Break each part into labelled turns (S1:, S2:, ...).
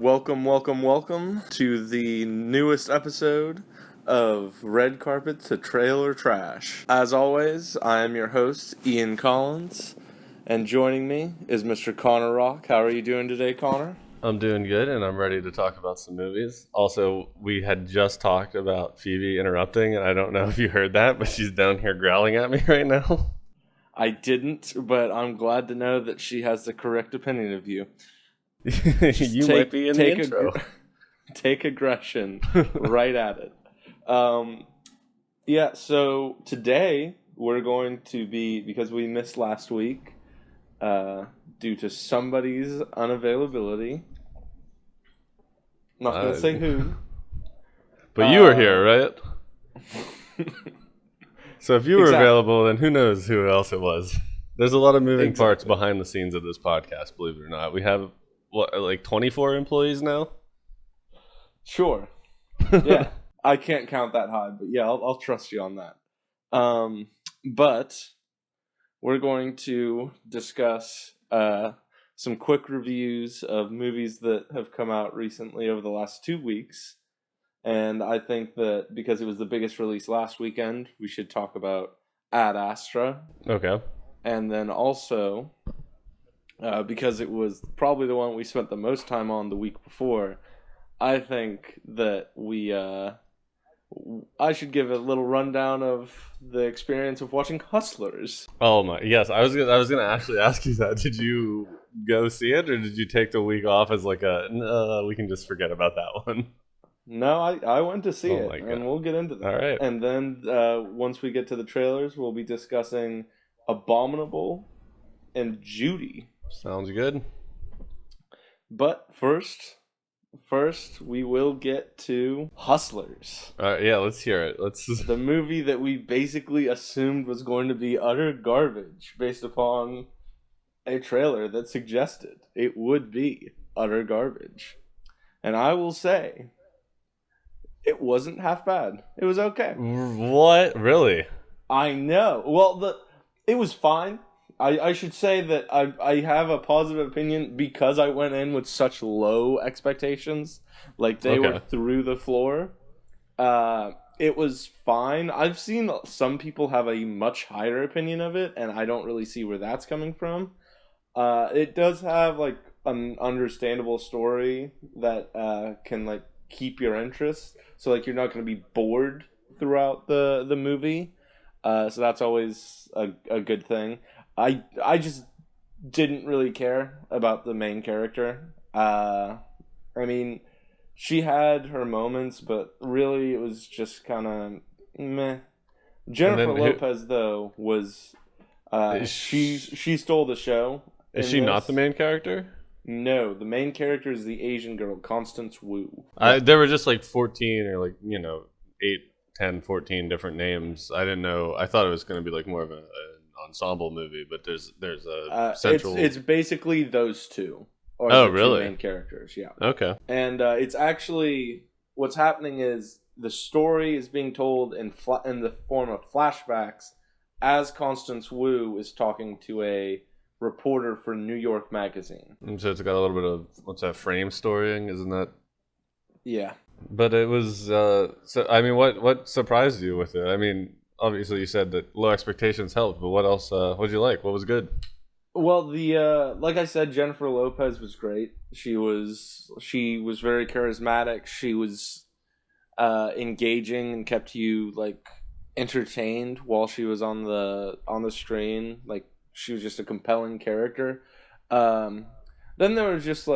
S1: Welcome to the newest episode of Red Carpet to Trailer Trash. As always, I am your host, Ian Collins, and joining me is Mr. Connor Rock. How are you doing today, Connor?
S2: I'm doing good, and I'm ready to talk about some movies. Also, we had just talked about Phoebe interrupting, and I don't know if you heard that, but she's down here growling at me right now.
S1: I didn't, but I'm glad to know that she has the correct opinion of you.
S2: Might be in the intro.
S1: Take aggression right at it. So today we're going to be, because we missed last week due to somebody's unavailability. I'm not going to say who.
S2: But you were here, right? So if you were available, then who knows who else it was. There's a lot of moving parts behind the scenes of this podcast, believe it or not. We have, 24 employees now?
S1: Sure. Yeah. I can't count that high, but yeah, I'll trust you on that. But we're going to discuss some quick reviews of movies that have come out recently over the last 2 weeks. And I think that because it was the biggest release last weekend, we should talk about Ad Astra.
S2: Okay.
S1: And then also, because it was probably the one we spent the most time on the week before, I think that I should give a little rundown of the experience of watching Hustlers.
S2: Oh my, yes, I was gonna actually ask you that. Did you go see it, or did you take the week off as we can just forget about that one?
S1: No, I went to see it, and we'll get into that.
S2: All right.
S1: And then once we get to the trailers, we'll be discussing Abominable and Judy.
S2: Sounds good.
S1: But first, we will get to Hustlers.
S2: Yeah, let's hear it.
S1: The movie that we basically assumed was going to be utter garbage based upon a trailer that suggested it would be utter garbage. And I will say, it wasn't half bad. It was okay.
S2: What? Really?
S1: I know. Well, it was fine. I should say that I have a positive opinion because I went in with such low expectations. Like, they were through the floor. It was fine. I've seen some people have a much higher opinion of it, and I don't really see where that's coming from. It does have, an understandable story that can, keep your interest. So, you're not going to be bored throughout the movie. So that's always a good thing. I just didn't really care about the main character. I mean, she had her moments, but really it was just kind of meh. Jennifer Lopez, though, was she stole the show.
S2: Is she not the main character?
S1: No, the main character is the Asian girl, Constance Wu.
S2: There were just 14 or 8, 10, 14 different names. I didn't know. I thought it was going to be more of an ensemble movie, but there's a central.
S1: It's basically those two.
S2: Really?
S1: Two main characters, yeah.
S2: Okay.
S1: And it's actually what's happening is the story is being told in the form of flashbacks as Constance Wu is talking to a reporter for New York Magazine.
S2: And so it's got a little bit of frame storying, isn't that?
S1: Yeah.
S2: But it was what surprised you with it? I mean, obviously you said that low expectations helped, but what else? What did you like? What was good?
S1: Well, like I said, Jennifer Lopez was great. She was very charismatic. She was engaging and kept you entertained while she was on the screen. She was just a compelling character. Then there was just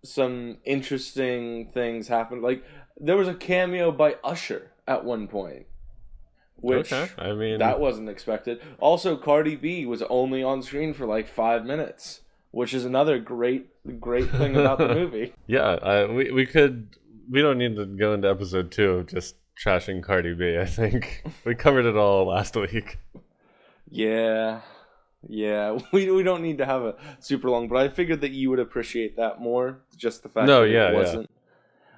S1: some interesting things happened. There was a cameo by Usher at one point, which that wasn't expected. Also, Cardi B was only on screen for 5 minutes, which is another great thing about the movie.
S2: Yeah, we don't need to go into episode 2 of just trashing Cardi B. I think we covered it all last week.
S1: Yeah, we don't need to have a super long, but I figured that you would appreciate that more. Just the fact that it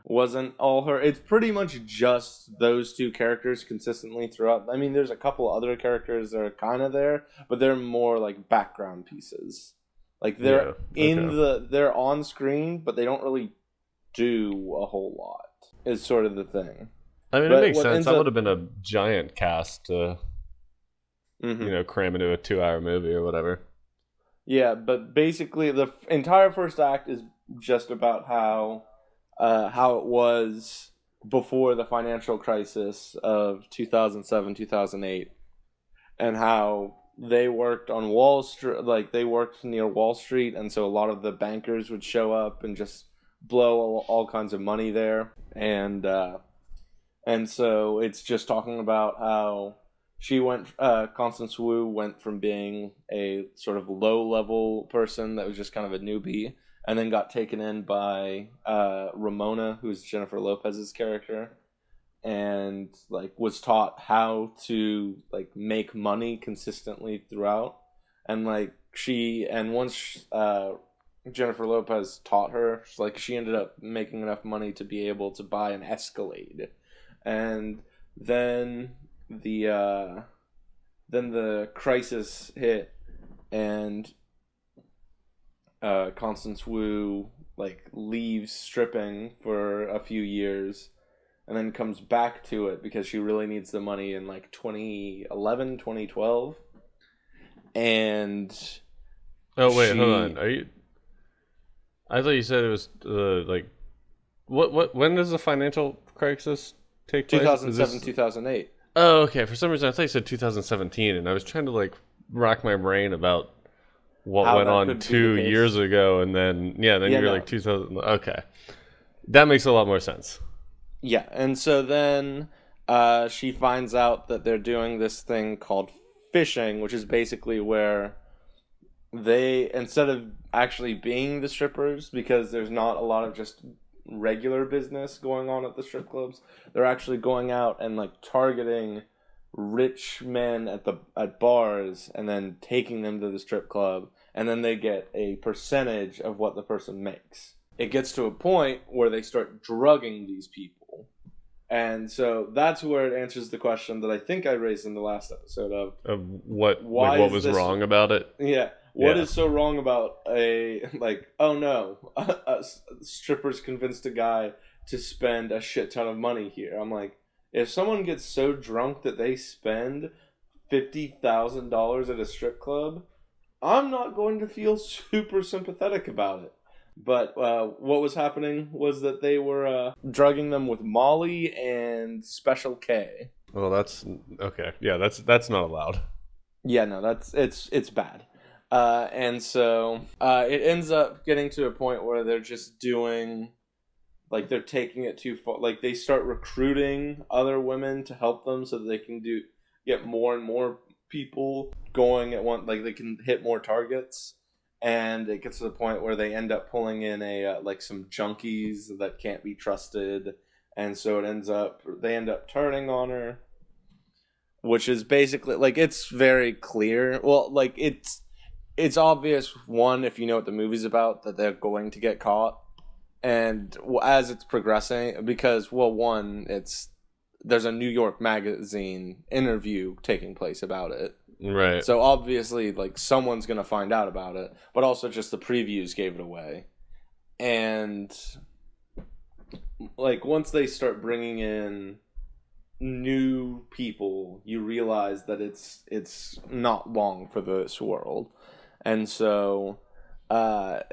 S1: wasn't all her. It's pretty much just those two characters consistently throughout. I mean, there's a couple other characters that are kind of there, but they're more background pieces. They're they're on screen, but they don't really do a whole lot. Is sort of the thing.
S2: I mean,
S1: But
S2: it makes
S1: what
S2: sense.
S1: ends
S2: That would
S1: up
S2: have been a giant cast to, cram into a 2-hour movie or whatever.
S1: Yeah, but basically the entire first act is just about how it was before the financial crisis of 2007, 2008, and how they worked on Wall Street, like they worked near Wall Street, and so a lot of the bankers would show up and just blow all kinds of money there, and so it's just talking about how Constance Wu went from being a sort of low level person that was just kind of a newbie, and then got taken in by Ramona, who's Jennifer Lopez's character, and like was taught how to like make money consistently throughout, and once Jennifer Lopez taught her, like she ended up making enough money to be able to buy an Escalade, and then the crisis hit, and Constance Wu like leaves stripping for a few years, and then comes back to it because she really needs the money in like 2011, 2012, and
S2: oh wait, hold on. Are you? I thought you said it was like what? When does the financial crisis take place?
S1: 2007, 2008.
S2: Oh, okay. For some reason, I thought you said 2017, and I was trying to like rack my brain about what
S1: How
S2: went
S1: that
S2: on
S1: could be
S2: 2
S1: the case.
S2: years ago, and then you were
S1: no.
S2: like 2000. Okay, that makes a lot more sense.
S1: Yeah, and so then she finds out that they're doing this thing called fishing, which is basically where they, instead of actually being the strippers, because there's not a lot of just regular business going on at the strip clubs, they're actually going out and like targeting rich men at bars and then taking them to the strip club, and then they get a percentage of what the person makes. It gets to a point where they start drugging these people. And so that's where it answers the question that I think I raised in the last episode
S2: of what was wrong about it.
S1: Yeah. What is so wrong about strippers convinced a guy to spend a shit ton of money here? I'm like, if someone gets so drunk that they spend $50,000 at a strip club, I'm not going to feel super sympathetic about it. But what was happening was that they were drugging them with Molly and Special K.
S2: Well, that's okay. Yeah, that's not allowed.
S1: Yeah, no, it's bad. And so it ends up getting to a point where they're just doing, like, they're taking it too far. Like, they start recruiting other women to help them so that they can get more and more people going at once. Like, they can hit more targets. And it gets to the point where they end up pulling in some junkies that can't be trusted. And so they end up turning on her. Which is basically, like, it's very clear. Well, like, it's obvious, one, if you know what the movie's about, that they're going to get caught. And as it's progressing, because, well, one, there's a New York Magazine interview taking place about it.
S2: Right.
S1: So obviously, like, someone's going to find out about it. But also just the previews gave it away. And, like, once they start bringing in new people, you realize that it's not long for this world. And so like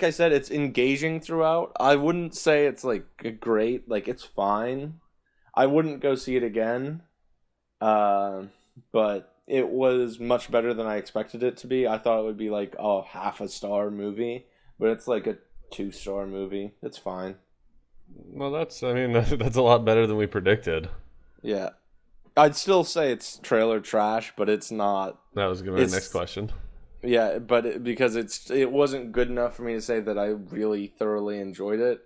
S1: I said, it's engaging throughout. I wouldn't say it's like great, like it's fine. I wouldn't go see it again. But it was much better than I expected it to be. I thought it would be like a half a star movie, but it's like a 2-star movie. It's fine.
S2: Well, that's a lot better than we predicted.
S1: Yeah. I'd still say it's trailer trash, but it's not.
S2: That was going to be my next question.
S1: Yeah, but because it wasn't good enough for me to say that I really thoroughly enjoyed it,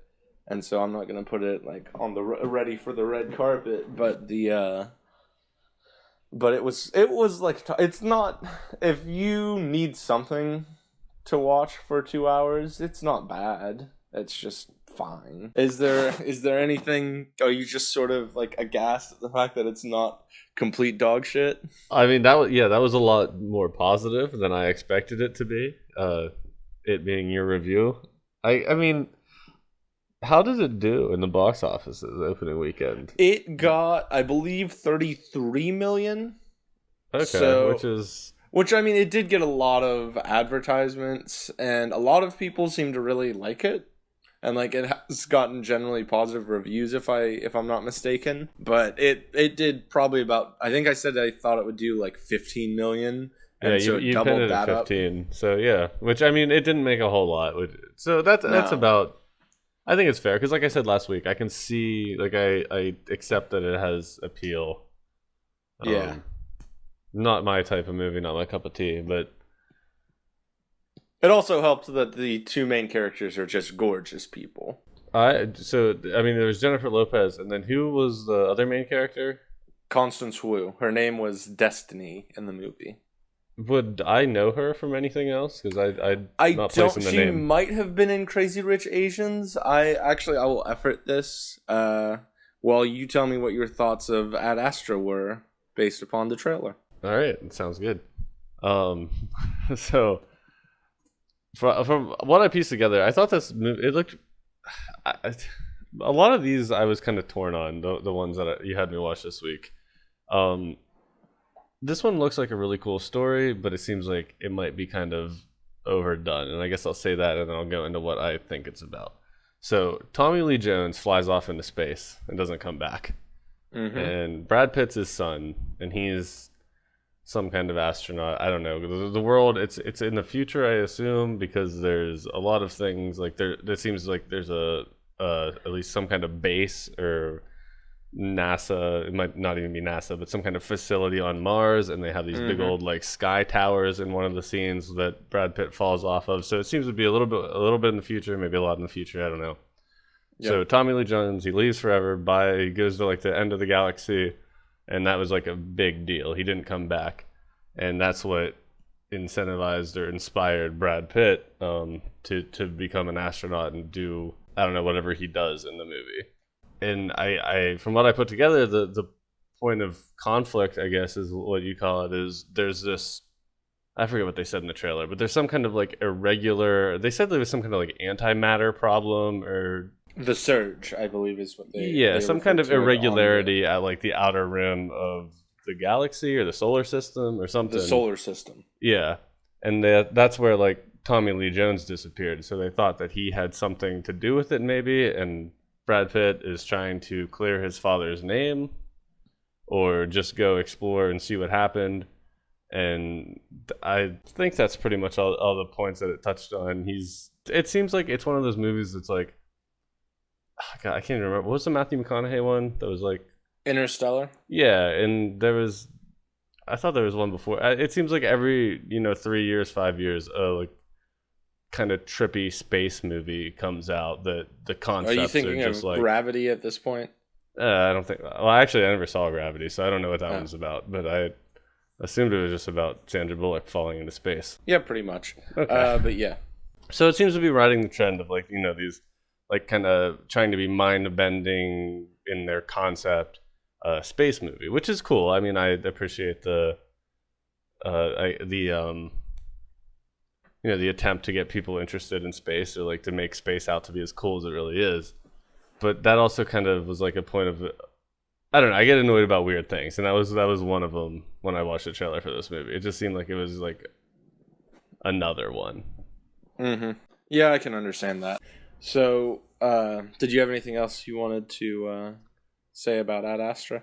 S1: and so I'm not going to put it like on the ready for the red carpet, but but it was like, it's not, if you need something to watch for 2 hours, it's not bad. It's just fine. Is there anything, are you just sort of like aghast at the fact that it's not complete dog shit?
S2: I mean, that was a lot more positive than I expected it to be. it being your review. I mean, how did it do in the box offices opening weekend?
S1: It got, I believe, 33 million.
S2: Okay,
S1: So, which I mean, it did get a lot of advertisements, and a lot of people seem to really like it. And like it has gotten generally positive reviews if I'm not mistaken. But it did probably about, I think I said I thought it would do like 15 million. And
S2: yeah,
S1: so
S2: you pinned
S1: doubled
S2: it at
S1: that up.
S2: 15. So yeah, which I mean, it didn't make a whole lot. So that's
S1: No.
S2: about. I think it's fair because, like I said last week, I can see like I accept that it has appeal.
S1: Yeah.
S2: Not my type of movie, not my cup of tea, but
S1: It also helped that the two main characters are just gorgeous people.
S2: I mean there was Jennifer Lopez, and then who was the other main character?
S1: Constance Wu. Her name was Destiny in the movie.
S2: Would I know her from anything else? Because I'm
S1: I
S2: not
S1: don't.
S2: placing the
S1: She
S2: name.
S1: might have been in Crazy Rich Asians. I will effort this. While you tell me what your thoughts of Ad Astra were based upon the trailer.
S2: All right, sounds good. So from what I pieced together, I thought this movie, it looked. A lot of these I was kind of torn on the ones that you had me watch this week. This one looks like a really cool story, but it seems like it might be kind of overdone. And I guess I'll say that, and then I'll go into what I think it's about. So Tommy Lee Jones flies off into space and doesn't come back. Mm-hmm. And Brad Pitt's his son, and he's some kind of astronaut. I don't know. The world, it's in the future, I assume, because there's a lot of things like there seems like there's at least some kind of base or NASA, it might not even be NASA, but some kind of facility on Mars, and they have these big old like sky towers in one of the scenes that Brad Pitt falls off of. So it seems to be a little bit in the future, maybe a lot in the future, I don't know. Yep. So Tommy Lee Jones, he leaves forever, he goes to like the end of the galaxy, and that was like a big deal. He didn't come back, and that's what incentivized or inspired Brad Pitt to become an astronaut and do, I don't know, whatever he does in the movie. And I from what I put together, the point of conflict, I guess is what you call it, is there's this, I forget what they said in the trailer, but there's some kind of like irregular, they said there was some kind of like antimatter problem, or
S1: the surge, I believe is what
S2: they some kind of irregularity at like the outer rim of the galaxy or the solar system or something.
S1: The solar system.
S2: Yeah. And that's where like Tommy Lee Jones disappeared. So they thought that he had something to do with it maybe, and Brad Pitt is trying to clear his father's name or just go explore and see what happened. And I think that's pretty much all the points that it touched on. It seems like it's one of those movies that's like, God, I can't remember. What was the Matthew McConaughey one that was like
S1: Interstellar?
S2: Yeah, and I thought there was one before. It seems like every 3 years, 5 years, like kind of trippy space movie comes out that the concepts
S1: are you thinking
S2: are just
S1: of
S2: like
S1: Gravity at this point?
S2: I don't think. Well, actually, I never saw Gravity, so I don't know what that one's about. But I assumed it was just about Sandra Bullock falling into space.
S1: Yeah, pretty much.
S2: Okay.
S1: But yeah.
S2: So it seems to be riding the trend of like these like kind of trying to be mind bending in their concept space movie, which is cool. I mean, I appreciate the attempt to get people interested in space, or like to make space out to be as cool as it really is. But that also kind of was like a point of, I don't know, I get annoyed about weird things, and that was one of them when I watched the trailer for this movie. It just seemed like it was like another one.
S1: Mm-hmm. Yeah, I can understand that. So, did you have anything else you wanted to say about Ad Astra?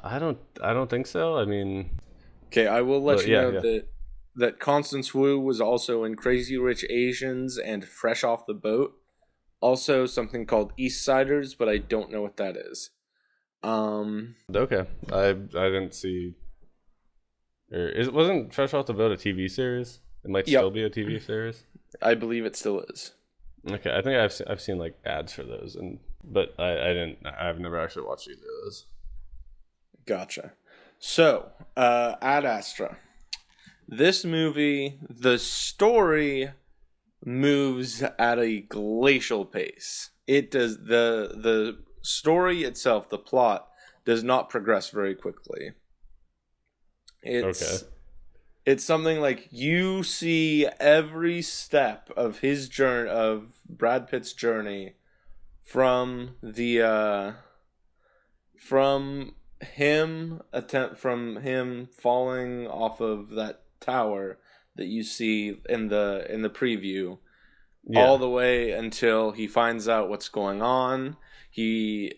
S2: I don't think so. I mean,
S1: okay, I will let you know that Constance Wu was also in Crazy Rich Asians and Fresh Off the Boat. Also, something called East Siders, but I don't know what that is.
S2: Okay, I didn't see. Wasn't Fresh Off the Boat a TV series? It might still be a TV series.
S1: I believe it still is.
S2: Okay, I think I've seen like ads for those, but I've never actually watched either of those.
S1: Gotcha. So, Ad Astra. This movie, the story moves at a glacial pace. It does the story itself, the plot, does not progress very quickly. It's It's something like you see every step of his journey, of Brad Pitt's journey, from from from him falling off of that tower that you see in the preview, all the way until he finds out what's going on. He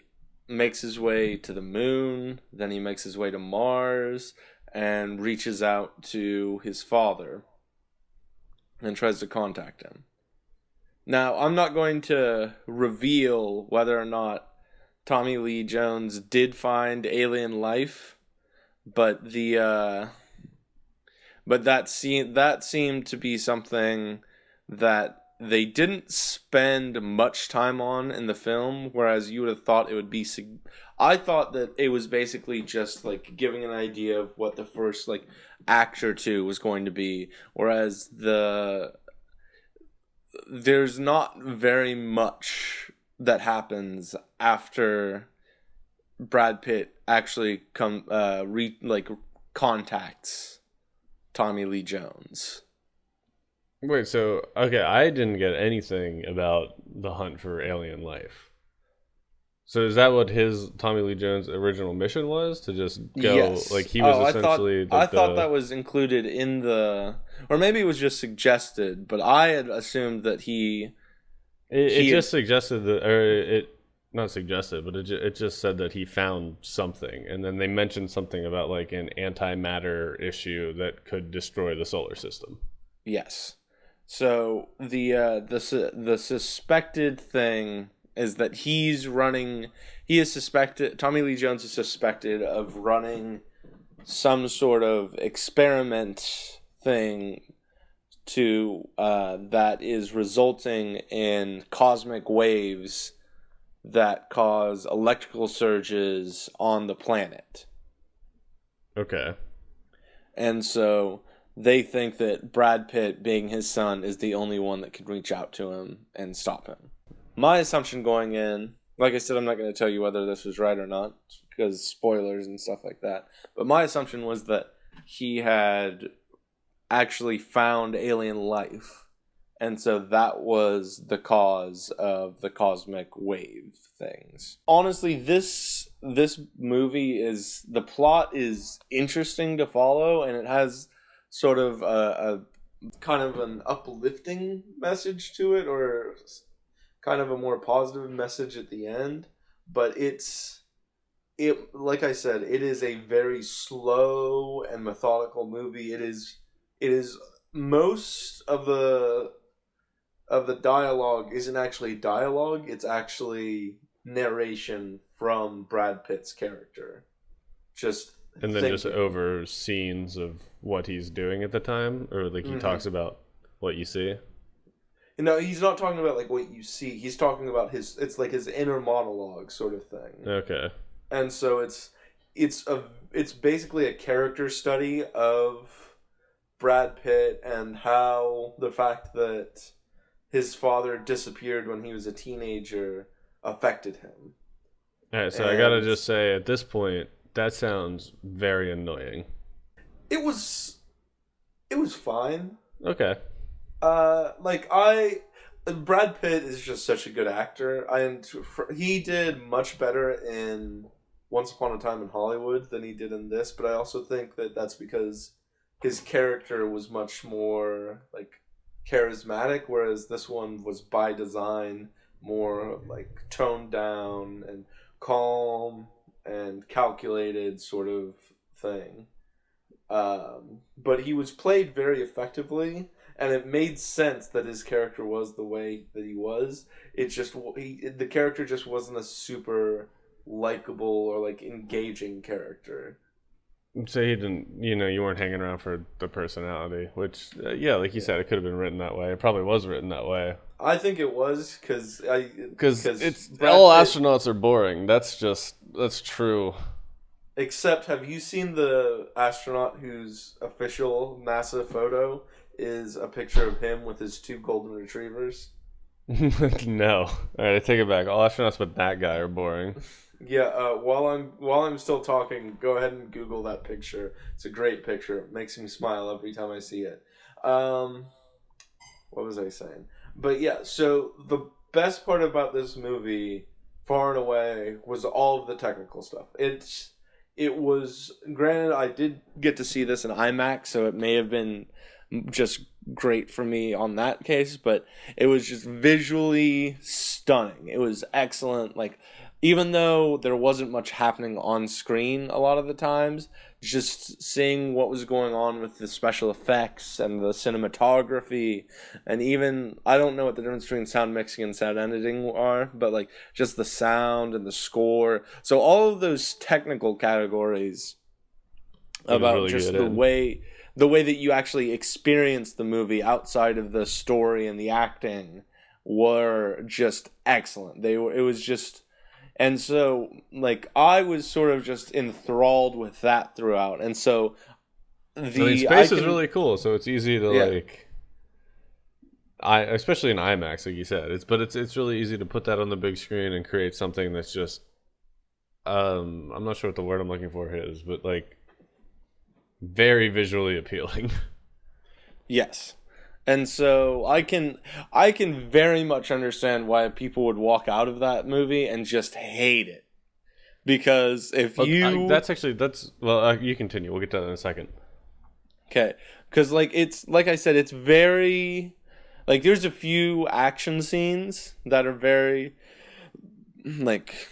S1: makes his way to the moon, then he makes his way to Mars and reaches out to his father and tries to contact him. Now, I'm not going to reveal whether or not Tommy Lee Jones did find alien life, but that seemed to be something that they didn't spend much time on in the film, whereas you would have thought it would be. I thought that it was basically just like giving an idea of what the first like act or two was going to be, whereas there's not very much that happens after Brad Pitt actually contacts Tommy Lee Jones.
S2: Wait, so okay, I didn't get anything about the hunt for alien life. So is that what his Tommy Lee Jones' original mission was? To just go,
S1: yes.
S2: Like he was essentially...
S1: I thought that was included in the... Or maybe it was just suggested, but I had assumed that
S2: It just suggested that... Or it... Not suggested, but it just said that he found something. And then they mentioned something about like an antimatter issue that could destroy the solar system.
S1: Yes. So the suspected thing is that Tommy Lee Jones is suspected of running some sort of experiment thing to that is resulting in cosmic waves that cause electrical surges on the planet.
S2: Okay.
S1: And so they think that Brad Pitt, being his son, is the only one that can reach out to him and stop him. My assumption going in, like I said, I'm not going to tell you whether this was right or not, because spoilers and stuff like that. But my assumption was that he had actually found alien life. And so that was the cause of the cosmic wave things. Honestly, this movie the plot is interesting to follow, and it has sort of a kind of an uplifting message to it, or kind of a more positive message at the end. But like I said, it is a very slow and methodical movie. It is most of the dialogue isn't actually dialogue, it's actually narration from Brad Pitt's character. Just over scenes of what he's doing at the time, or like he talks about what you see.
S2: No,
S1: he's not talking about like what you see. He's talking about it's like his inner monologue sort of thing.
S2: Okay.
S1: And so it's basically a character study of Brad Pitt and how the fact that his father disappeared when he was a teenager affected him.
S2: Alright, so I gotta just say, at this point, that sounds very annoying.
S1: It was fine.
S2: Okay.
S1: Brad Pitt is just such a good actor. He did much better in Once Upon a Time in Hollywood than he did in this, but I also think that that's because his character was much more like charismatic, whereas this one was by design more like toned down and calm and calculated sort of thing. But he was played very effectively, and it made sense that his character was the way that he was. The character just wasn't a super likable or like engaging character.
S2: So he didn't, you weren't hanging around for the personality, which, like you said, it could have been written that way. It probably was written that way.
S1: I think it was, because
S2: all astronauts are boring. That's true.
S1: Except, have you seen the astronaut whose official NASA photo is a picture of him with his 2 golden retrievers?
S2: No. All right, I take it back. All astronauts but that guy are boring.
S1: Yeah, while I'm still talking, go ahead and Google that picture. It's a great picture. It makes me smile every time I see it. What was I saying? But yeah, so the best part about this movie, far and away, was all of the technical stuff. It was, granted, I did get to see this in IMAX, so it may have been just great for me on that case, but it was just visually stunning. It was excellent. Like, even though there wasn't much happening on screen a lot of the times, just seeing what was going on with the special effects and the cinematography, and even, I don't know what the difference between sound mixing and sound editing are, but like just the sound and the score. So all of those technical categories about
S2: really
S1: just
S2: good,
S1: the way that you actually experience the movie outside of the story and the acting were just excellent. It was just, and so like I was sort of just enthralled with that throughout. And so
S2: space is really cool, so it's easy to
S1: Yeah.
S2: like especially in IMAX, like you said. It's really easy to put that on the big screen and create something that's just I'm not sure what the word I'm looking for is, but like very visually appealing.
S1: Yes. And so I can very much understand why people would walk out of that movie and just hate it. Because if you
S2: You continue. We'll get to that in a second.
S1: Okay. Cuz like it's like I said, it's very like there's a few action scenes that are very like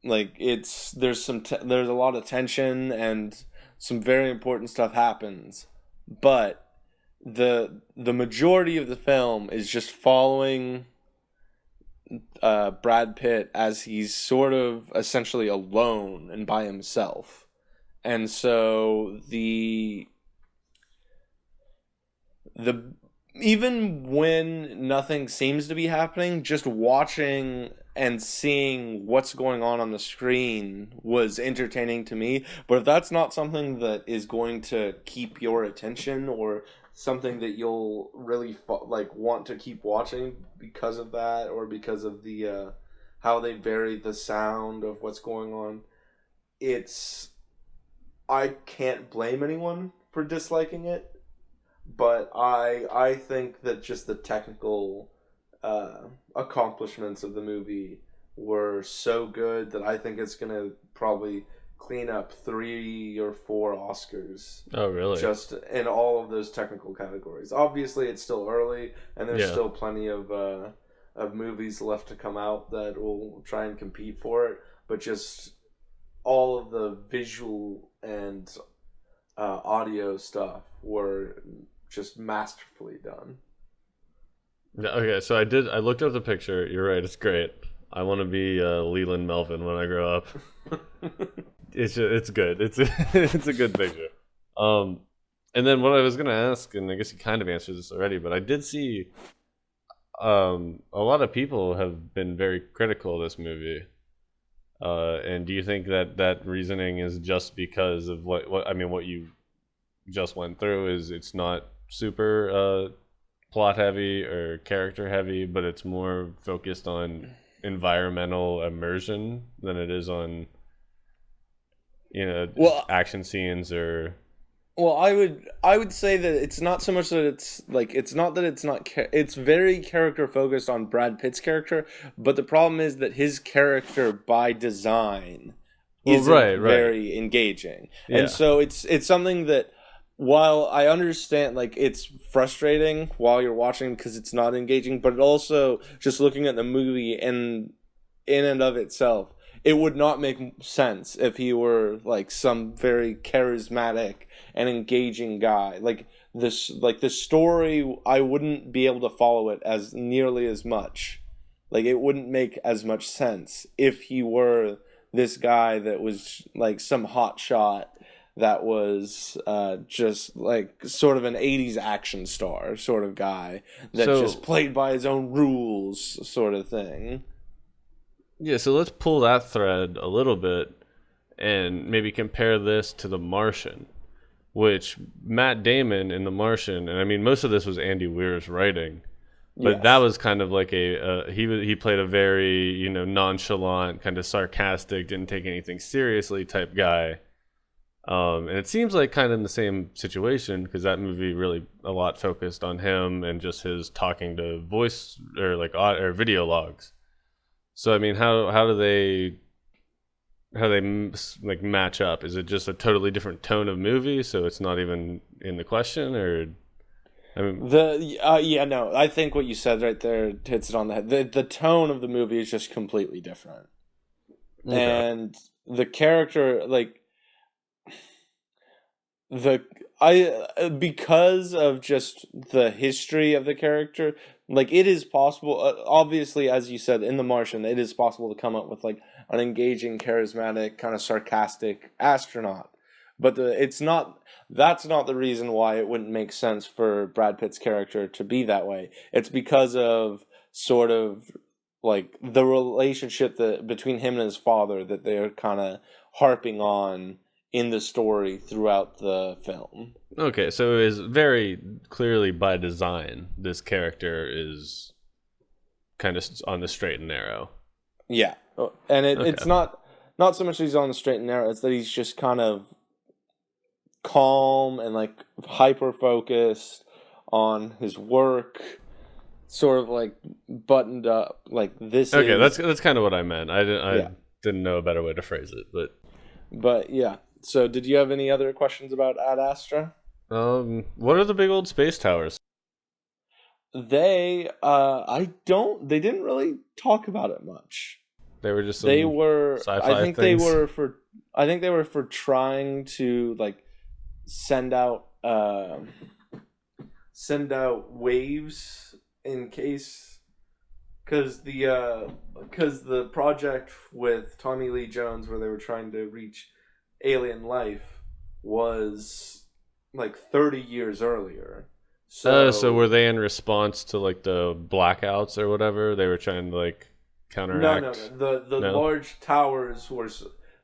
S1: there's there's a lot of tension and some very important stuff happens, but the majority of the film is just following Brad Pitt as he's sort of essentially alone and by himself. And so the even when nothing seems to be happening, just watching and seeing what's going on the screen was entertaining to me. But if that's not something that is going to keep your attention or something that you'll really like want to keep watching because of that, or because of the how they vary the sound of what's going on, it's I can't blame anyone for disliking it. But I think that just the technical accomplishments of the movie were so good that I think it's gonna probably clean up 3 or 4 Oscars.
S2: Oh, really?
S1: Just in all of those technical categories. Obviously, it's still early, and there's still plenty of movies left to come out that will try and compete for it. But just all of the visual and audio stuff were just masterfully done.
S2: Okay, so I looked up the picture. You're right, it's great. I want to be Leland Melvin when I grow up. It's good. It's it's a good picture. And then what I was gonna ask, and I guess you kind of answered this already, but I did see a lot of people have been very critical of this movie. And do you think that reasoning is just because of what you just went through? Is it's not super plot heavy or character heavy, but it's more focused on environmental immersion than it is on action scenes or
S1: Well, I would say that it's not so much that it's not that it's not it's very character focused on Brad Pitt's character, but the problem is that his character by design isn't very engaging.
S2: Yeah.
S1: And so it's something that, while I understand, like, it's frustrating while you're watching because it's not engaging, but it also, just looking at the movie in and of itself, it would not make sense if he were like some very charismatic and engaging guy. Like the story, I wouldn't be able to follow it as nearly as much. Like, it wouldn't make as much sense if he were this guy that was like some hot shot that was just like sort of an 80s action star sort of guy that just played by his own rules sort of thing.
S2: Yeah, so let's pull that thread a little bit and maybe compare this to The Martian, which Matt Damon in The Martian, and I mean most of this was Andy Weir's writing, But that
S1: Yes.
S2: was kind of like he played a very, nonchalant, kind of sarcastic, didn't take anything seriously type guy. And it seems like kind of in the same situation because that movie really a lot focused on him and just his talking to voice or like or video logs. So I mean, how do they like match up? Is it just a totally different tone of movie, so it's not even in the question, or I mean,
S1: Yeah, no, I think what you said right there hits it on the head. The tone of the movie is just completely different,
S2: okay,
S1: and the character, like the I because of just the history of the character, like it is possible. Obviously, as you said in The Martian, it is possible to come up with like an engaging, charismatic, kind of sarcastic astronaut. But it's not. That's not the reason why it wouldn't make sense for Brad Pitt's character to be that way. It's because of sort of like the relationship that between him and his father that they're kind of harping on in the story throughout the film.
S2: okay, so it is very clearly by design. This character is kind of on the straight and narrow.
S1: Yeah, and it's
S2: Okay.
S1: not so much that he's on the straight and narrow; it's that he's just kind of calm and like hyper focused on his work, sort of like buttoned up. Like this
S2: Okay,
S1: is
S2: that's kind of what I meant. I
S1: yeah,
S2: didn't know a better way to phrase it, but
S1: but yeah. So, did you have any other questions about Ad Astra?
S2: what are the big old space towers?
S1: They didn't really talk about it much.
S2: They were just
S1: They
S2: some
S1: were,
S2: sci-fi things.
S1: I think they were for trying to like send out, send out waves in case, because the project with Tommy Lee Jones where they were trying to reach alien life was like 30 years earlier.
S2: So were
S1: So
S2: they in response to like the blackouts or whatever? They were trying to like
S1: no.
S2: counteract.
S1: The
S2: No.
S1: large towers were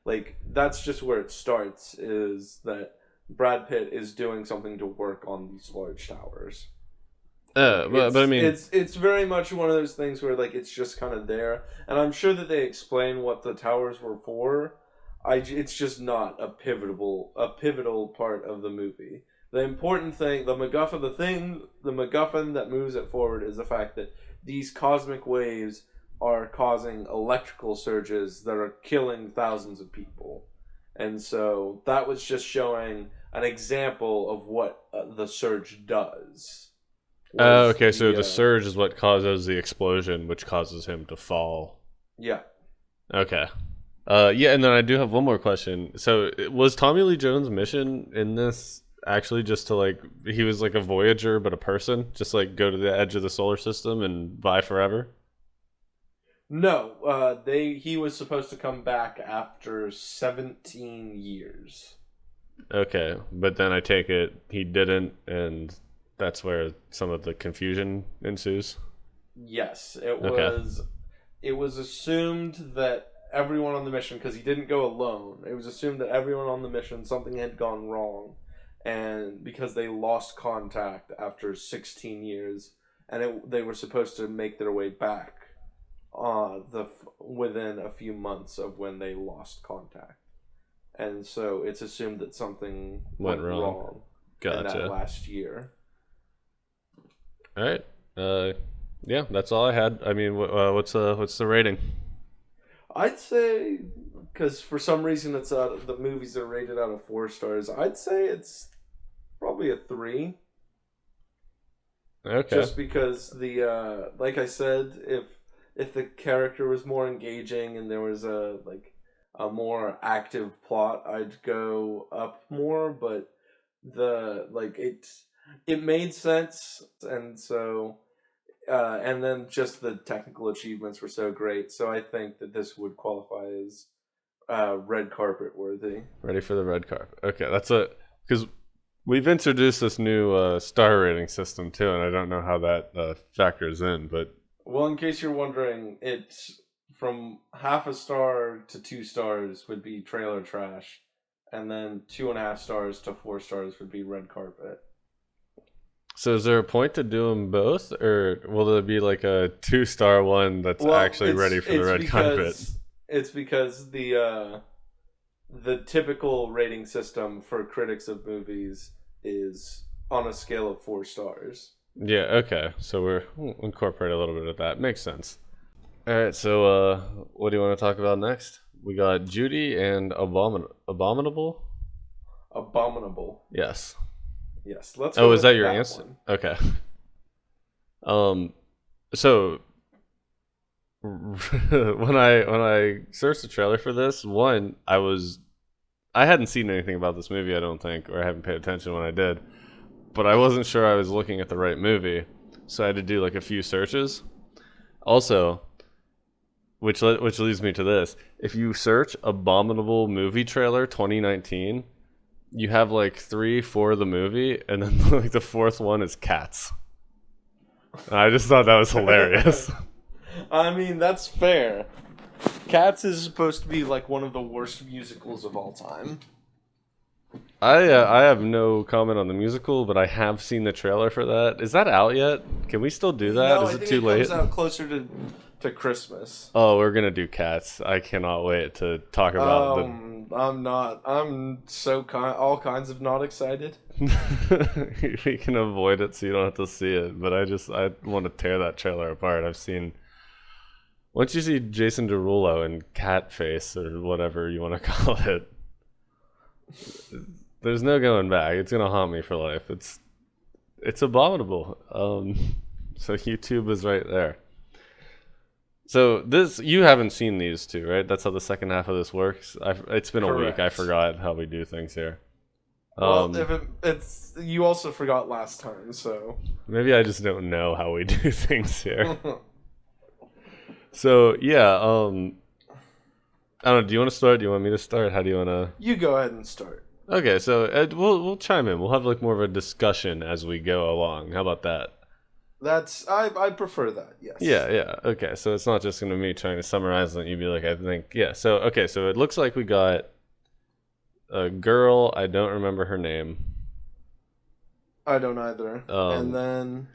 S1: like that's just where it starts. Is that Brad Pitt is doing something to work on these large towers. Like
S2: But I mean,
S1: it's very much one of those things where like it's just kind of there, and I'm sure that they explain what the towers were for. It's just not a pivotal part of the movie. The important thing, the MacGuffin that moves it forward is the fact that these cosmic waves are causing electrical surges that are killing thousands of people, and so that was just showing an example of what the surge does. Was
S2: okay. So
S1: the
S2: the surge is what causes the explosion, which causes him to fall.
S1: yeah.
S2: Okay. Yeah, and then I do have one more question. So, was Tommy Lee Jones' mission in this actually just to like he was like a Voyager but a person, just like go to the edge of the solar system and vie forever?
S1: No, he was supposed to come back after 17 years.
S2: Okay, but then I take it he didn't, and that's where some of the confusion ensues.
S1: Yes,
S2: Okay.
S1: it was assumed that everyone on the mission, because he didn't go alone, it was assumed that everyone on the mission something had gone wrong, and because they lost contact after 16 years, and they were supposed to make their way back, within a few months of when they lost contact, and so it's assumed that something
S2: Went
S1: went
S2: wrong.
S1: wrong in that
S2: Gotcha.
S1: last year.
S2: All right. Yeah, that's all I had. I mean, what's the rating?
S1: I'd say because for some reason it's the movies are rated out of 4 stars. I'd say it's probably a 3,
S2: Okay.
S1: just because the like I said, if the character was more engaging and there was a more active plot, I'd go up more. But it made sense, and so and then just the technical achievements were so great. So I think that this would qualify as red carpet worthy.
S2: Ready for the red carpet. Okay, that's a because we've introduced this new star rating system too, and I don't know how that factors in, but
S1: Well, in case you're wondering, it's from half a star to 2 stars would be trailer trash, and then 2.5 stars to 4 stars would be red carpet.
S2: So is there a point to do them both, or will there be like a 2-star one that's actually ready for the red carpet?
S1: It's because the typical rating system for critics of movies is on a scale of 4 stars.
S2: Yeah, okay. So we'll incorporate a little bit of that. Makes sense. All right, so what do you want to talk about next? We got Judy and Abominable?
S1: Abominable.
S2: Yes.
S1: Yes, let's
S2: go. Oh,
S1: is
S2: that your answer? One. Okay. So when I searched the trailer for this, I hadn't seen anything about this movie, I don't think, or I haven't paid attention when I did. But I wasn't sure I was looking at the right movie, so I had to do like a few searches. Also, which leads me to this: if you search "Abominable movie trailer 2019," you have like 3-4 of the movie, and then like the fourth one is Cats. And I just thought that was hilarious.
S1: I mean, that's fair. Cats is supposed to be like one of the worst musicals of all time.
S2: I have no comment on the musical, but I have seen the trailer for that. Is that out yet? Can we still do that?
S1: No,
S2: is it too late?
S1: It comes out closer to Christmas.
S2: Oh, we're gonna do Cats. I cannot wait to talk about
S1: I'm not. I'm so all kinds of not excited.
S2: We can avoid it so you don't have to see it, but I want to tear that trailer apart. Once you see Jason Derulo and Cat Face or whatever you want to call it, there's no going back. It's gonna haunt me for life. It's abominable. So YouTube is right there. So you haven't seen these two, right? That's how the second half of this works. It's been
S1: Correct.
S2: A week. I forgot how we do things here.
S1: Well, if you also forgot last time, so
S2: maybe I just don't know how we do things here. So yeah, I don't know. Do you want to start? Do you want me to start? How do you want to?
S1: You go ahead and start.
S2: Okay, so we'll chime in. We'll have like more of a discussion as we go along. How about that?
S1: I prefer that. Yes.
S2: Yeah. Okay, so it's not just gonna be me trying to summarize and you'd be like, I think, yeah. So okay, so it looks like we got a girl. I don't remember her name.
S1: I don't either. And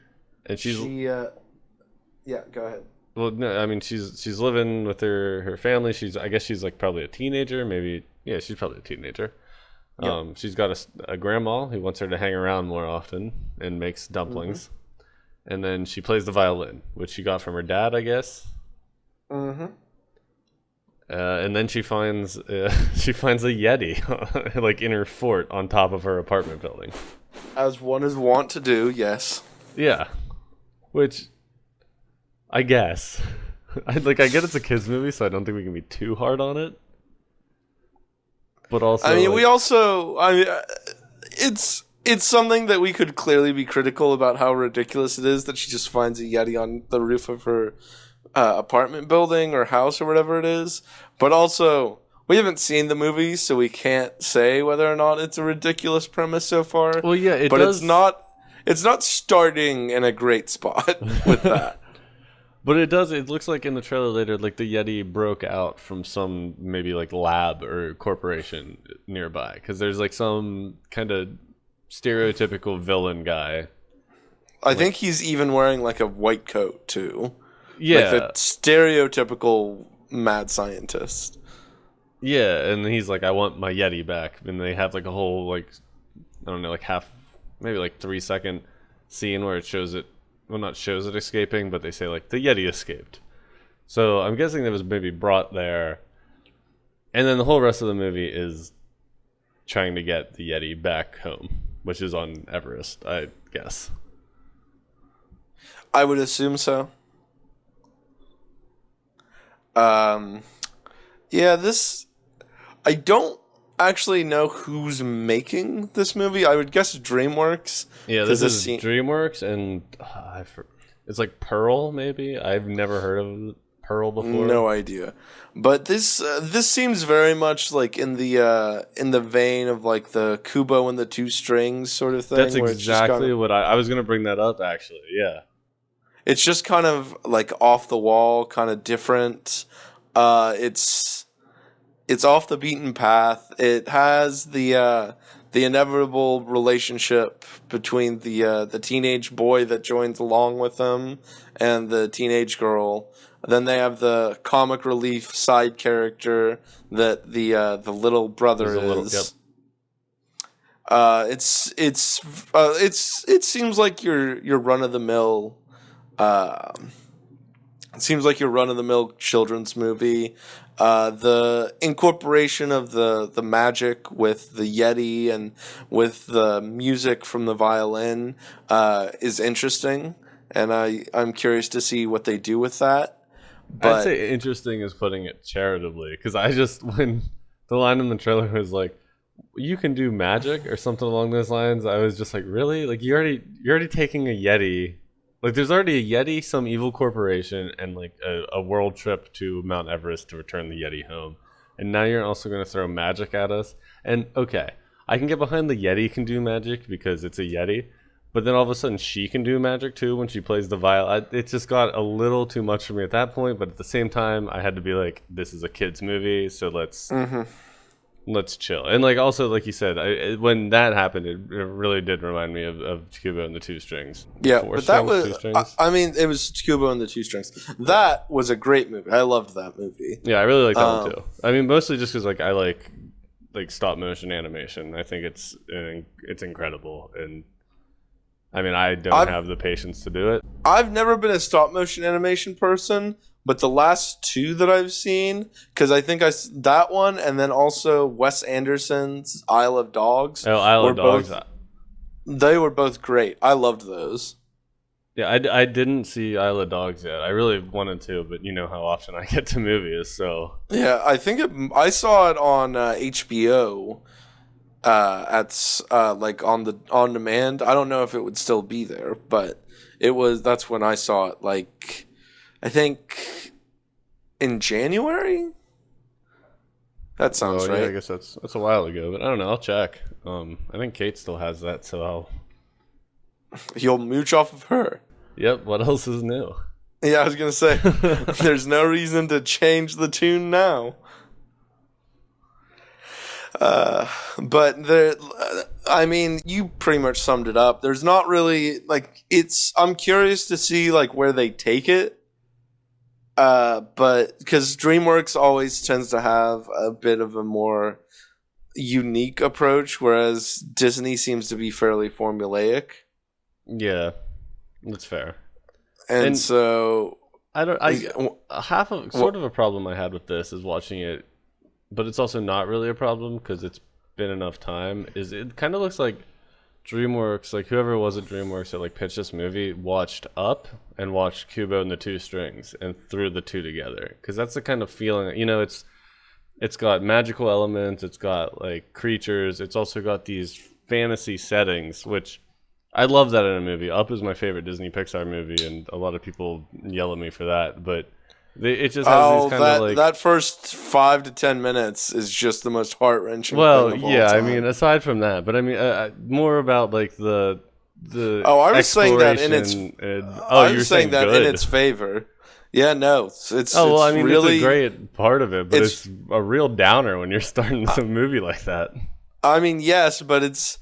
S1: yeah, go ahead.
S2: Well, no, I mean she's living with her family. I guess she's like probably a teenager, maybe. Yeah, she's probably a teenager. Yep. She's got a grandma who wants her to hang around more often and makes dumplings. Mm-hmm. And then she plays the violin, which she got from her dad, I guess. Mm-hmm. And then she finds a Yeti like in her fort on top of her apartment building.
S1: As one is wont to do, yes.
S2: Yeah. Which I guess. I get it's a kids movie, so I don't think we can be too hard on it. But also,
S1: I mean, it's something that we could clearly be critical about how ridiculous it is that she just finds a Yeti on the roof of her apartment building or house or whatever it is. But also, we haven't seen the movie, so we can't say whether or not it's a ridiculous premise so far.
S2: Well, yeah,
S1: it's not starting in a great spot with that.
S2: But it does. It looks like in the trailer later, like the Yeti broke out from some maybe like lab or corporation nearby, because there's like some kind of stereotypical villain guy.
S1: I think he's even wearing like a white coat too.
S2: Yeah,
S1: like the stereotypical mad scientist.
S2: Yeah, and he's like, I want my Yeti back, and they have like a whole like I don't know, like maybe like 3-second scene where it shows it. Well, not shows it escaping, but they say, like, the Yeti escaped. So I'm guessing that was maybe brought there. And then the whole rest of the movie is trying to get the Yeti back home, which is on Everest, I guess.
S1: I would assume so. Yeah, I don't actually know who's making this movie. I would guess DreamWorks.
S2: Yeah, this is DreamWorks, and it's like Pearl, maybe? I've never heard of Pearl before.
S1: No idea. But this seems very much like in the vein of like the Kubo and the Two Strings sort of thing.
S2: That's exactly what I was going to bring that up, actually, yeah.
S1: It's just kind of like off the wall, kind of different. It's off the beaten path. It has the inevitable relationship between the teenage boy that joins along with them and the teenage girl. Then they have the comic relief side character that the little brother is. It seems like your run of the mill. It seems like your run of the mill children's movie. The incorporation of the magic with the Yeti and with the music from the violin is interesting, and I'm curious to see what they do with that. But
S2: I'd say interesting is putting it charitably, because when the line in the trailer was like, "You can do magic" or something along those lines, I was just like, really? Like you're already taking a Yeti. Like, there's already a Yeti, some evil corporation, and like a world trip to Mount Everest to return the Yeti home. And now you're also going to throw magic at us. And okay, I can get behind the Yeti can do magic because it's a Yeti. But then all of a sudden she can do magic too when she plays the violin. It just got a little too much for me at that point. But at the same time, I had to be like, this is a kid's movie, so let's chill. And like also, like you said, when that happened, it really did remind me of Kubo and the Two Strings.
S1: Yeah, but that was, I mean, it was Kubo and the Two Strings. That was a great movie. I loved that movie.
S2: Yeah, I really like that one too. I mean, mostly just because like I like stop motion animation. I think it's incredible, and I mean, I don't have the patience to do it.
S1: I've never been a stop motion animation person. But the last two that I've seen, because I think that one, and then also Wes Anderson's Isle of Dogs.
S2: Oh, Isle of Dogs.
S1: They were both great. I loved those.
S2: Yeah, I didn't see Isle of Dogs yet. I really wanted to, but you know how often I get to movies, so.
S1: Yeah, I think I saw it on HBO. Like on demand. I don't know if it would still be there, but that's when I saw it. Like, I think in January. That sounds right.
S2: Yeah, I guess that's a while ago, but I don't know. I'll check. I think Kate still has that, so
S1: you'll mooch off of her.
S2: Yep. What else is new?
S1: Yeah, I was gonna say there's no reason to change the tune now. But I mean, you pretty much summed it up. There's not really I'm curious to see like where they take it. But because DreamWorks always tends to have a bit of a more unique approach, whereas Disney seems to be fairly formulaic.
S2: Yeah, that's fair.
S1: And so
S2: half of sort of a problem I had with this is watching it, but it's also not really a problem because it's been enough time. Is it kind of looks like DreamWorks, like whoever was at DreamWorks that like pitched this movie, watched Up and watched Kubo and the Two Strings and threw the two together, because that's the kind of feeling. You know, it's got magical elements, it's got like creatures, it's also got these fantasy settings, which I love that in a movie. Up is my favorite Disney Pixar movie, and a lot of people yell at me for that, but it just has these kind of like
S1: that first 5 to 10 minutes is just the most heart-wrenching.
S2: Well,
S1: thing of all
S2: yeah,
S1: time.
S2: I mean, aside from that, but I mean, more about like the.
S1: I was saying that in its. I was saying that
S2: good.
S1: in its favor. Yeah, no, it's.
S2: Oh well,
S1: it's
S2: I mean,
S1: really,
S2: it's a great part of it, but it's a real downer when you're starting a movie like that.
S1: I mean, yes, but it's.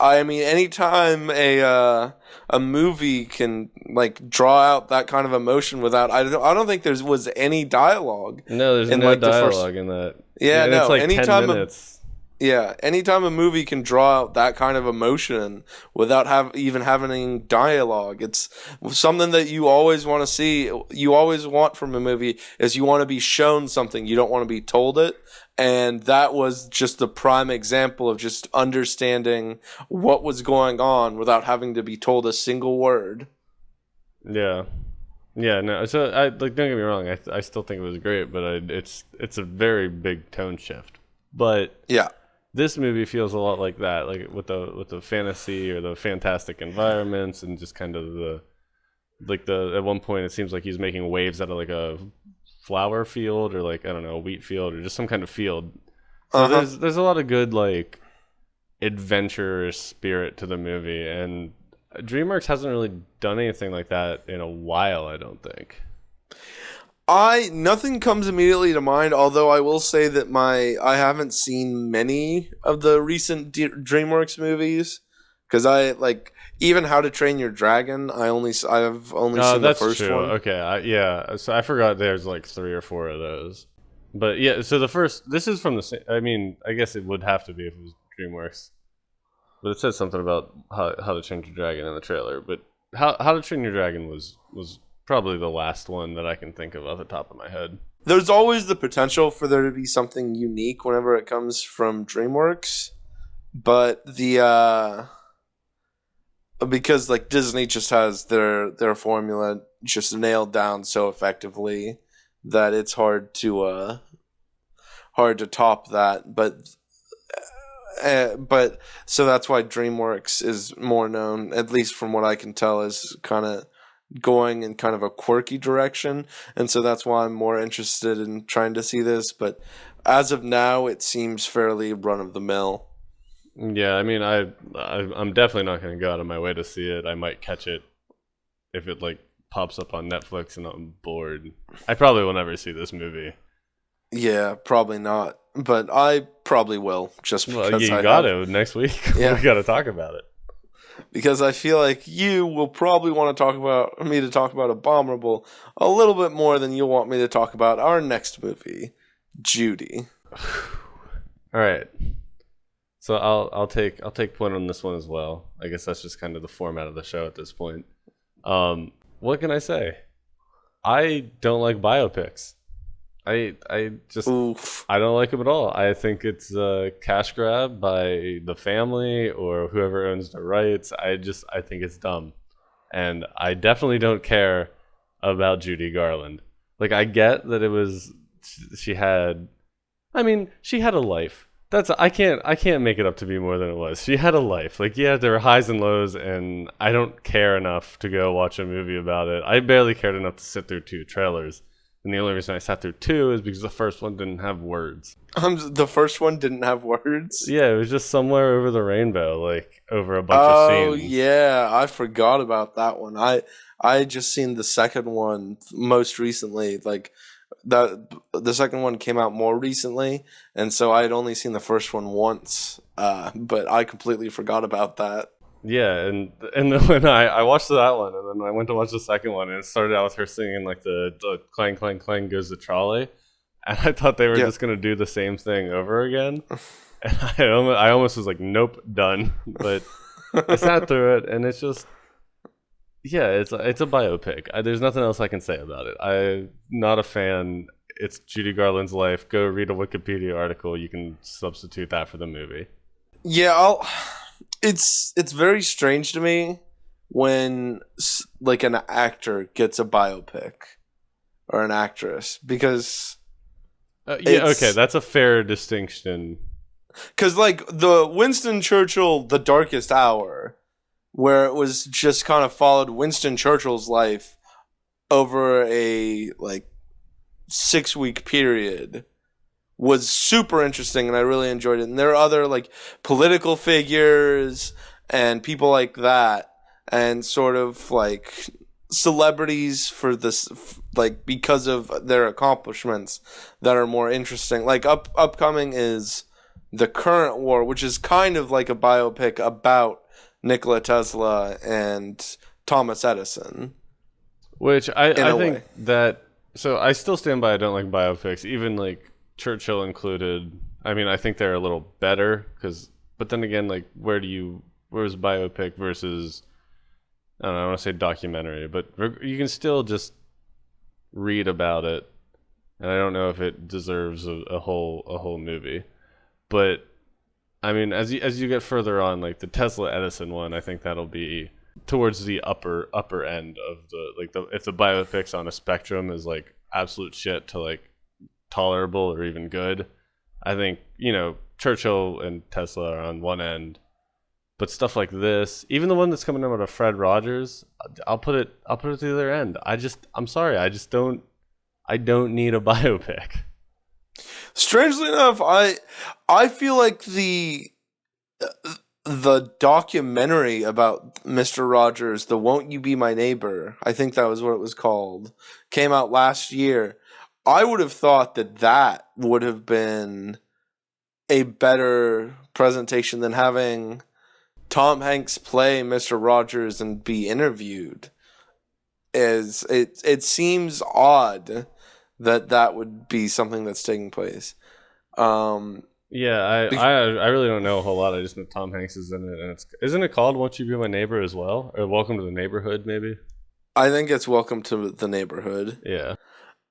S1: I mean, anytime a movie can like draw out that kind of emotion without, I don't think there was any dialogue.
S2: No, there's no dialogue in that.
S1: Yeah, no.
S2: It's like
S1: anytime
S2: 10 minutes.
S1: Anytime a movie can draw out that kind of emotion without even having dialogue, it's something that you always want to see. You always want from a movie is you want to be shown something. You don't want to be told it. And that was just the prime example of just understanding what was going on without having to be told a single word.
S2: Yeah. Yeah, no. So don't get me wrong. I still think it was great, but it's a very big tone shift. But
S1: yeah.
S2: This movie feels a lot like that, like with the fantasy or the fantastic environments, and just kind of the at one point it seems like he's making waves out of like a flower field or like, I don't know, a wheat field or just some kind of field. So there's a lot of good like adventure spirit to the movie, and DreamWorks hasn't really done anything like that in a while, I don't think.
S1: Nothing comes immediately to mind, although I will say that I haven't seen many of the recent DreamWorks movies, because even How to Train Your Dragon, I've only seen the first
S2: true.
S1: one.
S2: Okay, so I forgot there's like 3 or 4 of those. But yeah, so this is from the same, I mean, I guess it would have to be if it was DreamWorks. But it says something about how to Train Your Dragon in the trailer. But how to Train Your Dragon was probably the last one that I can think of off the top of my head.
S1: There's always the potential for there to be something unique whenever it comes from DreamWorks, but because like Disney just has their formula just nailed down so effectively that it's hard to top that. But so that's why DreamWorks is more known, at least from what I can tell, is kind of going in kind of a quirky direction, and so that's why I'm more interested in trying to see this. But as of now, it seems fairly run of the mill.
S2: Yeah, I mean, I'm definitely not going to go out of my way to see it. I might catch it if it like pops up on Netflix and I'm bored. I probably will never see this movie.
S1: Yeah, probably not, but I probably will, just because
S2: you got it next week. Yeah. We got to talk about it.
S1: Because I feel like you will probably want to talk about Abominable a little bit more than you'll want me to talk about our next movie, Judy.
S2: All right. So I'll take point on this one as well. I guess that's just kind of the format of the show at this point. What can I say? I don't like biopics. I don't like them at all. I think it's a cash grab by the family or whoever owns the rights. I think it's dumb. And I definitely don't care about Judy Garland. Like, I get that she had a life. I can't make it up to be more than it was. She had a life. Like, yeah, there were highs and lows, and I don't care enough to go watch a movie about it. I barely cared enough to sit through 2 trailers. And the only reason I sat through 2 is because the first one didn't have words.
S1: The first one didn't have words?
S2: Yeah, it was just somewhere over the rainbow, like over a bunch of scenes. Oh,
S1: yeah, I forgot about that one. I just seen the second one most recently. Like, the second one came out more recently, and so I had only seen the first one once, but I completely forgot about that.
S2: Yeah, and then when I watched that one, and then I went to watch the second one, and it started out with her singing like the clang clang clang goes the trolley, and I thought they were just gonna do the same thing over again, and I almost was like, nope, done. But I sat through it, and it's just, yeah, it's a biopic. There's nothing else I can say about it. I'm not a fan. It's Judy Garland's life. Go read a Wikipedia article. You can substitute that for the movie.
S1: Yeah, It's very strange to me when like an actor gets a biopic or an actress, because
S2: okay, that's a fair distinction.
S1: Because like the Winston Churchill, The Darkest Hour, where it was just kind of followed Winston Churchill's life over a like 6-week period, was super interesting, and I really enjoyed it. And there are other like political figures and people like that, and sort of like celebrities for this, like because of their accomplishments, that are more interesting. Like upcoming is The Current War, which is kind of like a biopic about Nikola Tesla and Thomas Edison.
S2: Which I think that, so I still stand by I don't like biopics, even like Churchill included. I mean, I think they're a little better but then again, like where's biopic versus, I don't know, I want to say documentary, but you can still just read about it, and I don't know if it deserves a whole movie. But I mean, as you get further on, like the Tesla Edison one, I think that'll be towards the upper end of if the biopics on a spectrum is like absolute shit to like tolerable or even good. I think, Churchill and Tesla are on one end, but stuff like this, even the one that's coming out of Fred Rogers, I'll put it to the other end. I'm sorry, I don't need a biopic.
S1: Strangely enough, I feel like the documentary about Mr. Rogers, the Won't You Be My Neighbor, I think that was what it was called, came out last year. I would have thought that would have been a better presentation than having Tom Hanks play Mr. Rogers and be interviewed. It seems odd that would be something that's taking place.
S2: Yeah, I really don't know a whole lot. I just know Tom Hanks is in it, and isn't it called "Won't You Be My Neighbor" as well, or "Welcome to the Neighborhood"? Maybe.
S1: I think it's "Welcome to the Neighborhood."
S2: Yeah.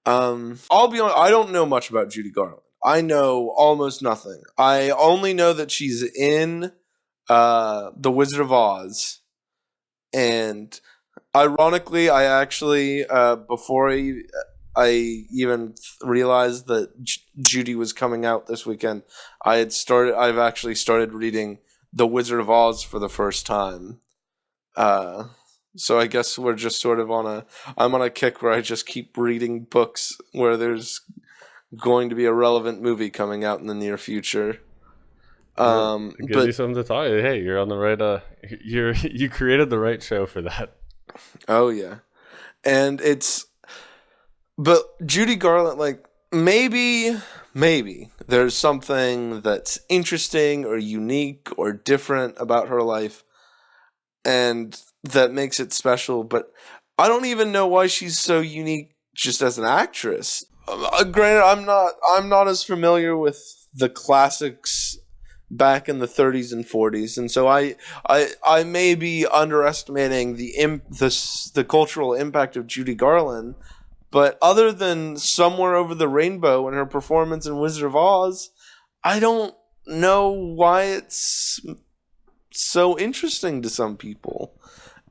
S1: I'll be honest. I don't know much about Judy Garland. I know almost nothing. I only know that she's in The Wizard of Oz, and ironically, I actually before I even realized that Judy was coming out this weekend, I've actually started reading The Wizard of Oz for the first time. So I guess we're just sort of I'm on a kick where I just keep reading books where there's going to be a relevant movie coming out in the near future.
S2: It gives you something to talk. Hey, you're on the right. You created the right show for that.
S1: Oh yeah, and but Judy Garland, like maybe there's something that's interesting or unique or different about her life, and that makes it special. But I don't even know why she's so unique just as an actress. Granted, I'm not as familiar with the classics back in the 30s and 40s, and so I may be underestimating the cultural impact of Judy Garland. But other than Somewhere Over the Rainbow and her performance in Wizard of Oz, I don't know why it's so interesting to some people,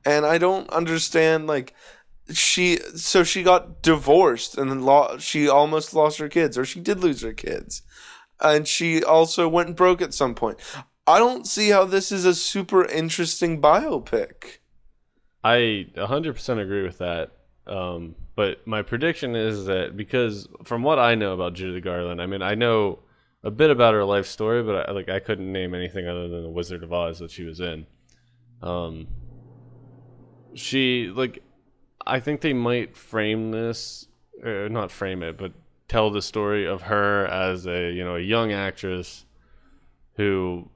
S1: and I don't understand like. She got divorced and then she almost lost her kids, or she did lose her kids, and she also went broke at some point. I don't see how this is a super interesting biopic.
S2: I 100% agree with that. But my prediction is that, because from what I know about Judy Garland, I mean, I know a bit about her life story, but I couldn't name anything other than The Wizard of Oz that she was in. I think they might frame this, or not frame it, but tell the story of her as a young actress who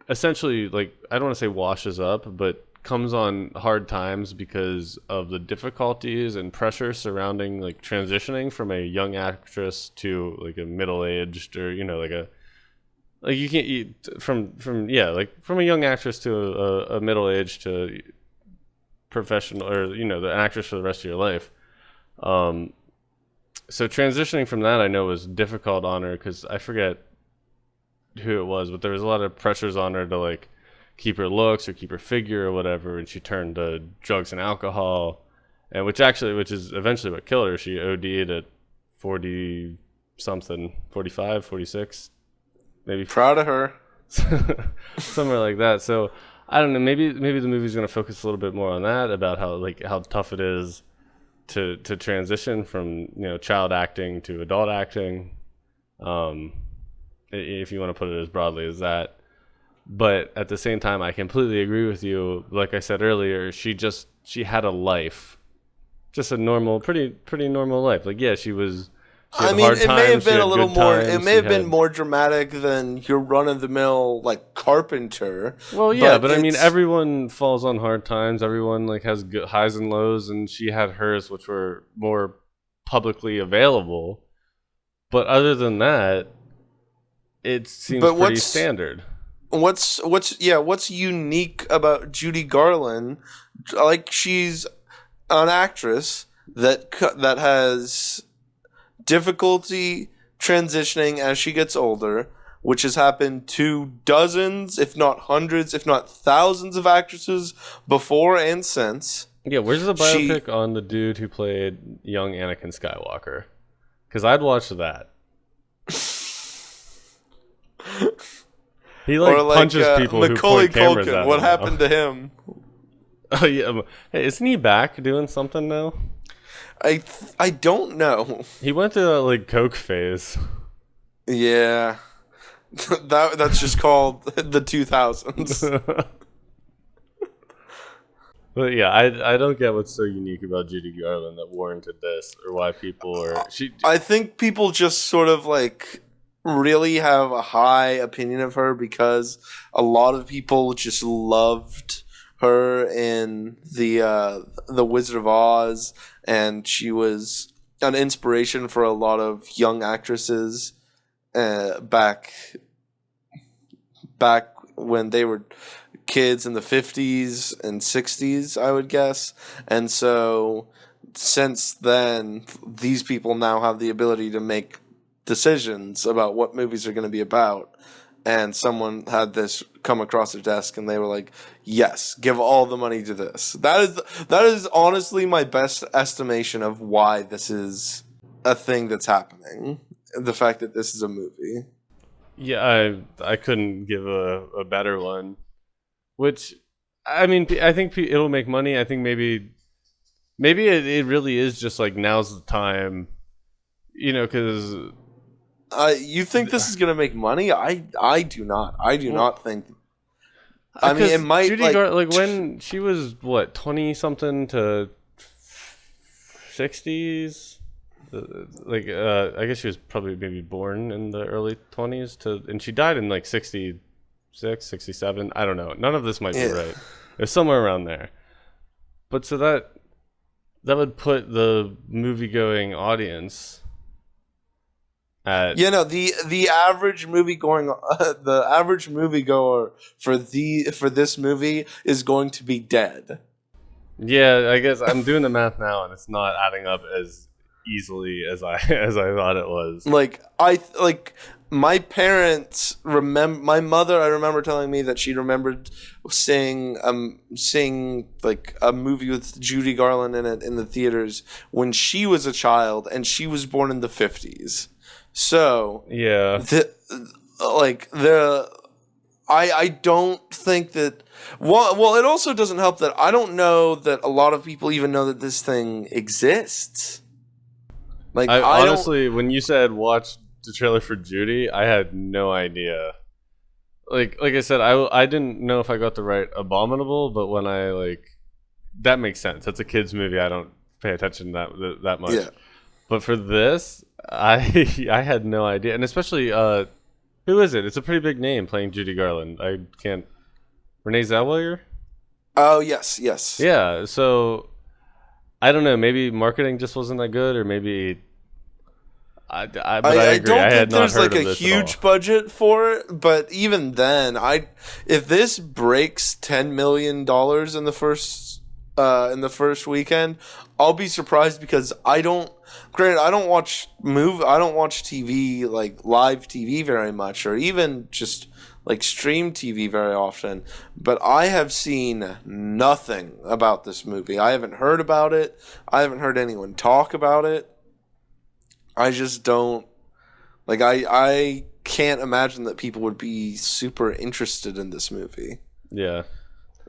S2: essentially, like, I don't want to say washes up, but comes on hard times because of the difficulties and pressure surrounding like transitioning from a young actress to like a middle-aged, or you can't eat from a young actress to a middle-aged to professional, or the actress for the rest of your life. So transitioning from that, I know, was difficult on her, because I forget who it was, but there was a lot of pressures on her to like keep her looks or keep her figure or whatever, and she turned to drugs and alcohol, and which is eventually what killed her. She OD'd at 40 something, 45, 46, maybe.
S1: Proud of her.
S2: Somewhere like that. So I don't know, maybe the movie's going to focus a little bit more on that, about how tough it is to transition from child acting to adult acting, if you want to put it as broadly as that. But at the same time, I completely agree with you. Like I said earlier, she had a life, just a normal, pretty normal life. Like, yeah, she was.
S1: I mean, it may have been a little more. It may have been more dramatic than your run-of-the-mill like Carpenter.
S2: Well, yeah, but I mean, everyone falls on hard times. Everyone like has good highs and lows, and she had hers, which were more publicly available. But other than that, it seems pretty standard.
S1: What's unique about Judy Garland? Like, she's an actress that has difficulty transitioning as she gets older, which has happened to dozens, if not hundreds, if not thousands of actresses before and since.
S2: Yeah, where's the biopic on the dude who played young Anakin Skywalker? Because I'd watch that. He punches people
S1: Macaulay
S2: who point cameras
S1: Culkin.
S2: at him.
S1: What happened to him?
S2: Oh yeah, hey, isn't he back doing something now?
S1: I don't know.
S2: He went to a coke phase.
S1: Yeah, that's just called the 2000s.
S2: But yeah, I don't get what's so unique about Judy Garland that warranted this, or why people are she.
S1: I think people just sort of like really have a high opinion of her because a lot of people just loved her in the Wizard of Oz, and she was an inspiration for a lot of young actresses back when they were kids in the 50s and 60s, I would guess. And so since then, these people now have the ability to make decisions about what movies are going to be about. And someone had this come across their desk and they were like, yes, give all the money to this. That is honestly my best estimation of why this is a thing that's happening. The fact that this is a movie.
S2: Yeah, I couldn't give a better one. Which, I mean, I think it'll make money. I think maybe it really is just like now's the time, because
S1: you think this is gonna make money? I do not. I do not think. I mean, it might.
S2: Judy like when she was what 20 something to 60s. I guess she was probably maybe born in the early 20s and she died in like 66, 67. I don't know. None of this might be right. It's somewhere around there. But so that would put the movie-going audience at
S1: the average moviegoer for this movie is going to be dead.
S2: Yeah, I guess I'm doing the math now and it's not adding up as easily as I thought it was.
S1: My parents my mother, I remember telling me that she remembered seeing like a movie with Judy Garland in it in the theaters when she was a child, and she was born in the 50s. So
S2: yeah,
S1: I don't think that. Well, it also doesn't help that I don't know that a lot of people even know that this thing exists. Like,
S2: I honestly, when you said watch the trailer for Judy, I had no idea. Like I said, I didn't know if I got the right Abominable, but when that makes sense. That's a kids movie. I don't pay attention that much.
S1: Yeah.
S2: But for this, I had no idea, and especially who is it? It's a pretty big name playing Judy Garland. I can't. Renee Zellweger?
S1: Oh yes.
S2: Yeah. So I don't know. Maybe marketing just wasn't that good, or maybe. I agree.
S1: I don't think there's like a
S2: huge
S1: budget for it, but even then, if this breaks $10 million in the first weekend, I'll be surprised because I don't watch TV, like live TV very much, or even just like stream TV very often, but I have seen nothing about this movie. I haven't heard about it. I haven't heard anyone talk about it. I just don't I can't imagine that people would be super interested in this movie.
S2: Yeah.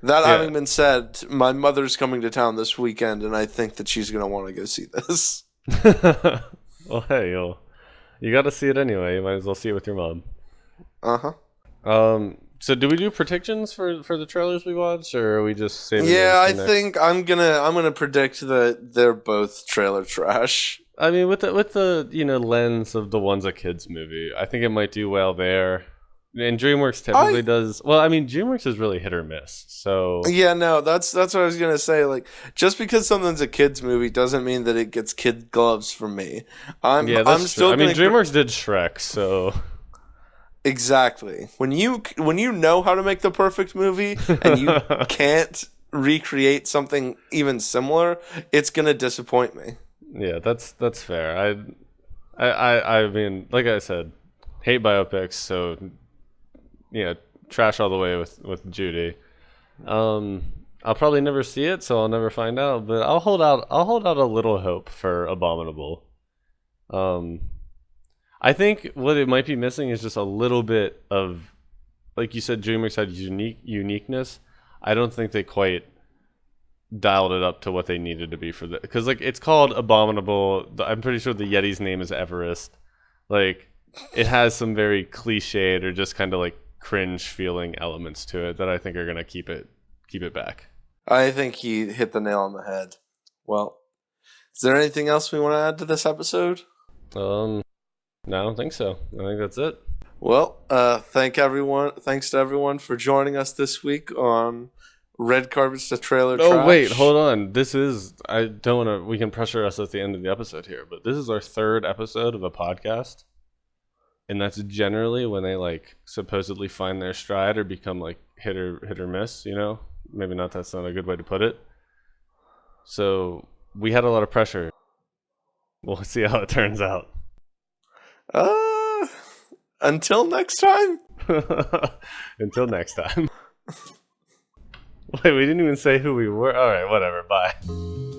S1: Having been said, my mother's coming to town this weekend, and I think that she's going to want to go see this.
S2: Well, hey, you got to see it anyway. You might as well see it with your mom.
S1: Uh-huh.
S2: So do we do predictions for the trailers we watched, or are we just saving?
S1: Yeah, I think I'm gonna predict that they're both trailer trash.
S2: I mean, with the lens of the one's a kids movie, I think it might do well there. And DreamWorks typically does well. I mean, DreamWorks is really hit or miss. So
S1: yeah, no, that's what I was gonna say. Like, just because something's a kids movie doesn't mean that it gets kid gloves from me. I'm still.
S2: I mean, DreamWorks did Shrek, so.
S1: Exactly. When you know how to make the perfect movie and you can't recreate something even similar, it's gonna disappoint me.
S2: Yeah, that's fair. I mean, like I said, hate biopics, so trash all the way with Judy. I'll probably never see it, so I'll never find out. But I'll hold out a little hope for Abominable. I think what it might be missing is just a little bit of, like you said, DreamWorks had uniqueness. I don't think they quite dialed it up to what they needed to be for that. Because it's called Abominable. I'm pretty sure the Yeti's name is Everest. Like, it has some very cliched or just kind of like cringe feeling elements to it that I think are gonna keep it back.
S1: I think he hit the nail on the head. Well, is there anything else we want to add to this episode?
S2: No, I don't think so. I think that's it.
S1: Well, thanks to everyone for joining us this week on Red Carpets to Trailer Trash.
S2: Oh, wait, hold on. I don't want to, we can pressure us at the end of the episode here, but this is our third episode of a podcast. And that's generally when they like supposedly find their stride or become like hit or miss, you know? Maybe that's not a good way to put it. So we had a lot of pressure. We'll see how it turns out.
S1: Until next time.
S2: Until next time. Wait, we didn't even say who we were. All right, whatever. Bye.